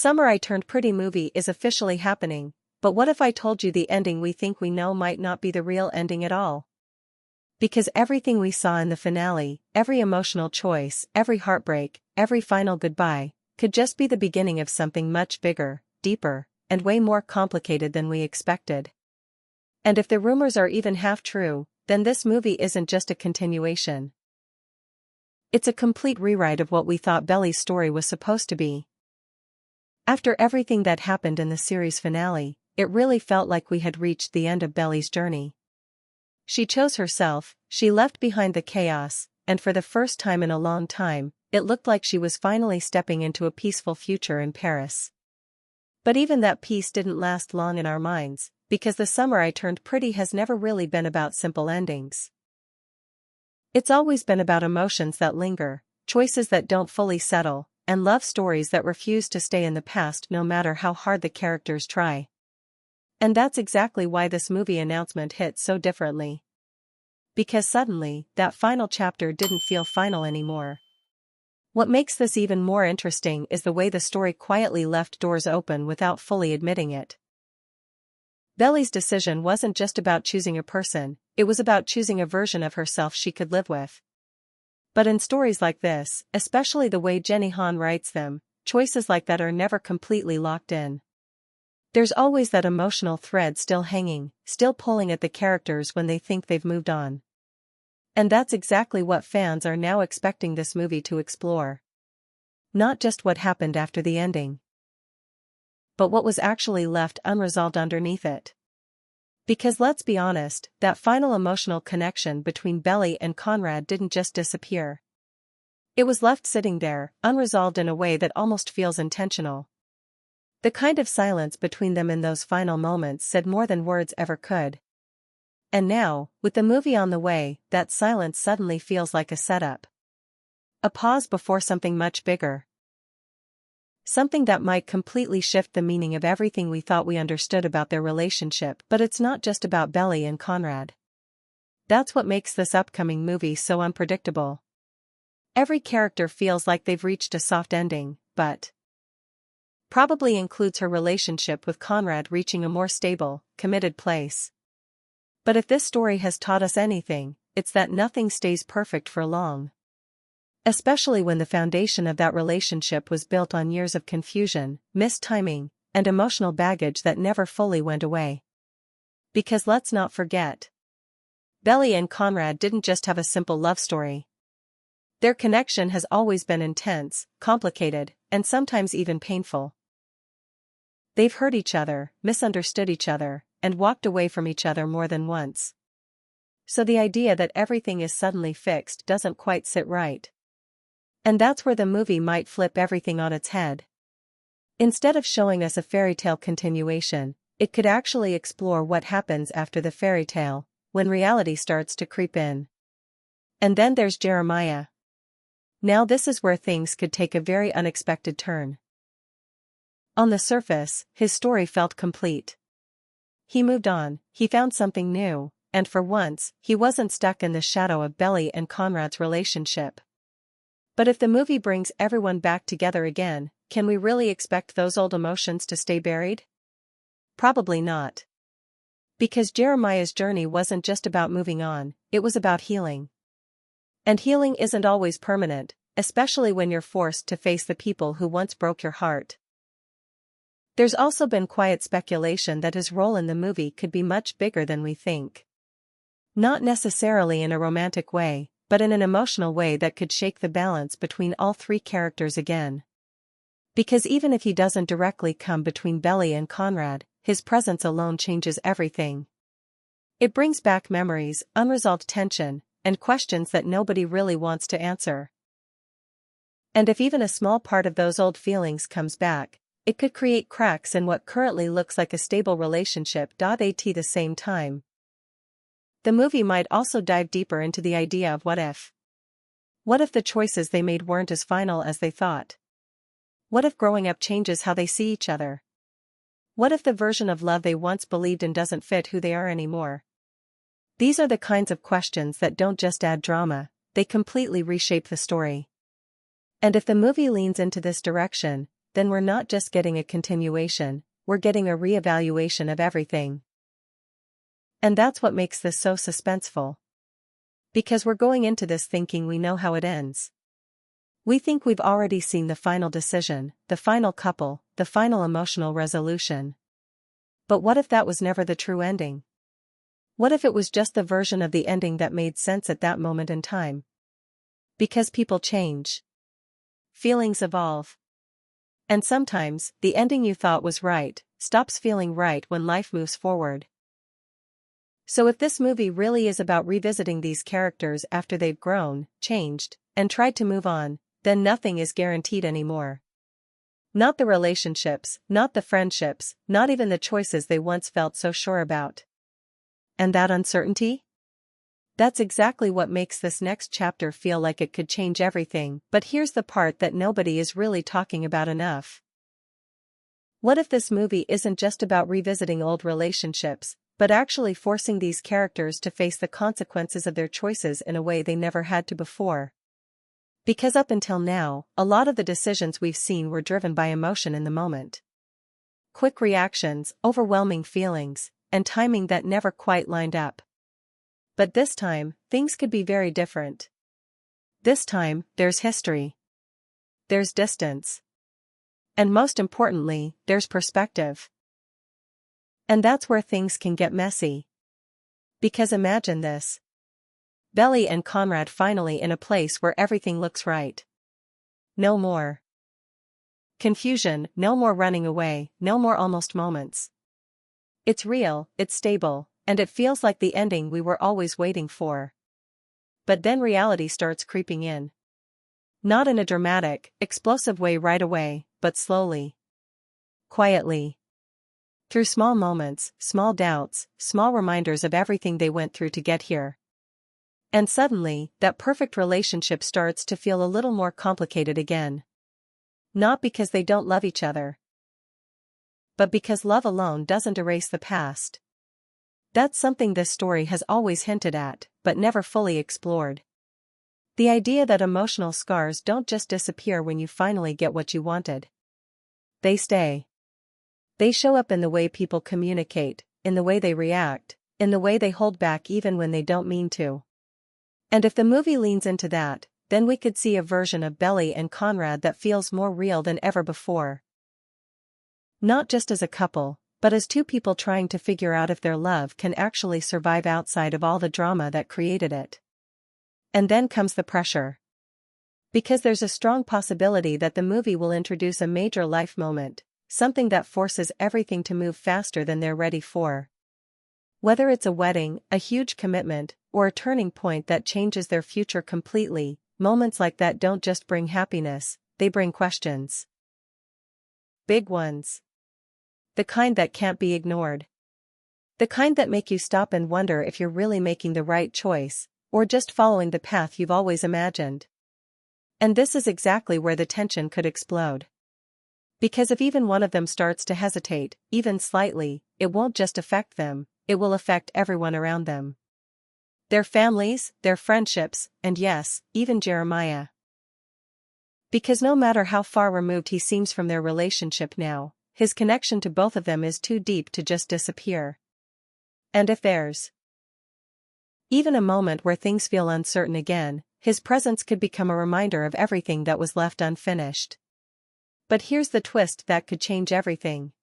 Summer I Turned Pretty movie is officially happening, but what if I told you the ending we think we know might not be the real ending at all? Because everything we saw in the finale, every emotional choice, every heartbreak, every final goodbye, could just be the beginning of something much bigger, deeper, and way more complicated than we expected. And if the rumors are even half true, then this movie isn't just a continuation. It's a complete rewrite of what we thought Belly's story was supposed to be. After everything that happened in the series finale, it really felt like we had reached the end of Belly's journey. She chose herself, she left behind the chaos, and for the first time in a long time, it looked like she was finally stepping into a peaceful future in Paris. But even that peace didn't last long in our minds, because The Summer I Turned Pretty has never really been about simple endings. It's always been about emotions that linger, choices that don't fully settle, and love stories that refuse to stay in the past no matter how hard the characters try. And that's exactly why this movie announcement hit so differently. Because suddenly, that final chapter didn't feel final anymore. What makes this even more interesting is the way the story quietly left doors open without fully admitting it. Belly's decision wasn't just about choosing a person, it was about choosing a version of herself she could live with. But in stories like this, especially the way Jenny Han writes them, choices like that are never completely locked in. There's always that emotional thread still hanging, still pulling at the characters when they think they've moved on. And that's exactly what fans are now expecting this movie to explore. Not just what happened after the ending, but what was actually left unresolved underneath it. Because let's be honest, that final emotional connection between Belly and Conrad didn't just disappear. It was left sitting there, unresolved in a way that almost feels intentional. The kind of silence between them in those final moments said more than words ever could. And now, with the movie on the way, that silence suddenly feels like a setup. A pause before something much bigger. Something that might completely shift the meaning of everything we thought we understood about their relationship. But it's not just about Belly and Conrad. That's what makes this upcoming movie so unpredictable. Every character feels like they've reached a soft ending, but probably includes her relationship with Conrad reaching a more stable, committed place. But if this story has taught us anything, it's that nothing stays perfect for long. Especially when the foundation of that relationship was built on years of confusion, missed timing, and emotional baggage that never fully went away. Because let's not forget, Belly and Conrad didn't just have a simple love story. Their connection has always been intense, complicated, and sometimes even painful. They've hurt each other, misunderstood each other, and walked away from each other more than once. So the idea that everything is suddenly fixed doesn't quite sit right. And that's where the movie might flip everything on its head. Instead of showing us a fairy tale continuation, it could actually explore what happens after the fairy tale, when reality starts to creep in. And then there's Jeremiah. Now this is where things could take a very unexpected turn. On the surface, his story felt complete. He moved on, he found something new, and for once, he wasn't stuck in the shadow of Belly and Conrad's relationship. But if the movie brings everyone back together again, can we really expect those old emotions to stay buried? Probably not. Because Jeremiah's journey wasn't just about moving on, it was about healing. And healing isn't always permanent, especially when you're forced to face the people who once broke your heart. There's also been quiet speculation that his role in the movie could be much bigger than we think. Not necessarily in a romantic way, but in an emotional way that could shake the balance between all three characters again. Because even if he doesn't directly come between Belly and Conrad, his presence alone changes everything. It brings back memories, unresolved tension, and questions that nobody really wants to answer. And if even a small part of those old feelings comes back, it could create cracks in what currently looks like a stable relationship. At the same time, the movie might also dive deeper into the idea of what if. What if the choices they made weren't as final as they thought? What if growing up changes how they see each other? What if the version of love they once believed in doesn't fit who they are anymore? These are the kinds of questions that don't just add drama, they completely reshape the story. And if the movie leans into this direction, then we're not just getting a continuation, we're getting a reevaluation of everything. And that's what makes this so suspenseful. Because we're going into this thinking we know how it ends. We think we've already seen the final decision, the final couple, the final emotional resolution. But what if that was never the true ending? What if it was just the version of the ending that made sense at that moment in time? Because people change. Feelings evolve. And sometimes, the ending you thought was right, stops feeling right when life moves forward. So if this movie really is about revisiting these characters after they've grown, changed, and tried to move on, then nothing is guaranteed anymore. Not the relationships, not the friendships, not even the choices they once felt so sure about. And that uncertainty? That's exactly what makes this next chapter feel like it could change everything, but here's the part that nobody is really talking about enough. What if this movie isn't just about revisiting old relationships, but actually forcing these characters to face the consequences of their choices in a way they never had to before? Because up until now, a lot of the decisions we've seen were driven by emotion in the moment. Quick reactions, overwhelming feelings, and timing that never quite lined up. But this time, things could be very different. This time, there's history. There's distance. And most importantly, there's perspective. And that's where things can get messy. Because imagine this. Belly and Conrad finally in a place where everything looks right. No more confusion, no more running away, no more almost moments. It's real, it's stable, and it feels like the ending we were always waiting for. But then reality starts creeping in. Not in a dramatic, explosive way right away, but slowly. Quietly. Through small moments, small doubts, small reminders of everything they went through to get here. And suddenly, that perfect relationship starts to feel a little more complicated again. Not because they don't love each other, but because love alone doesn't erase the past. That's something this story has always hinted at, but never fully explored. The idea that emotional scars don't just disappear when you finally get what you wanted. They stay. They show up in the way people communicate, in the way they react, in the way they hold back even when they don't mean to. And if the movie leans into that, then we could see a version of Belly and Conrad that feels more real than ever before. Not just as a couple, but as two people trying to figure out if their love can actually survive outside of all the drama that created it. And then comes the pressure. Because there's a strong possibility that the movie will introduce a major life moment, something that forces everything to move faster than they're ready for. Whether it's a wedding, a huge commitment, or a turning point that changes their future completely, moments like that don't just bring happiness, they bring questions. Big ones. The kind that can't be ignored. The kind that make you stop and wonder if you're really making the right choice, or just following the path you've always imagined. And this is exactly where the tension could explode. Because if even one of them starts to hesitate, even slightly, it won't just affect them, it will affect everyone around them. Their families, their friendships, and yes, even Jeremiah. Because no matter how far removed he seems from their relationship now, his connection to both of them is too deep to just disappear. And if there's even a moment where things feel uncertain again, his presence could become a reminder of everything that was left unfinished. But here's the twist that could change everything.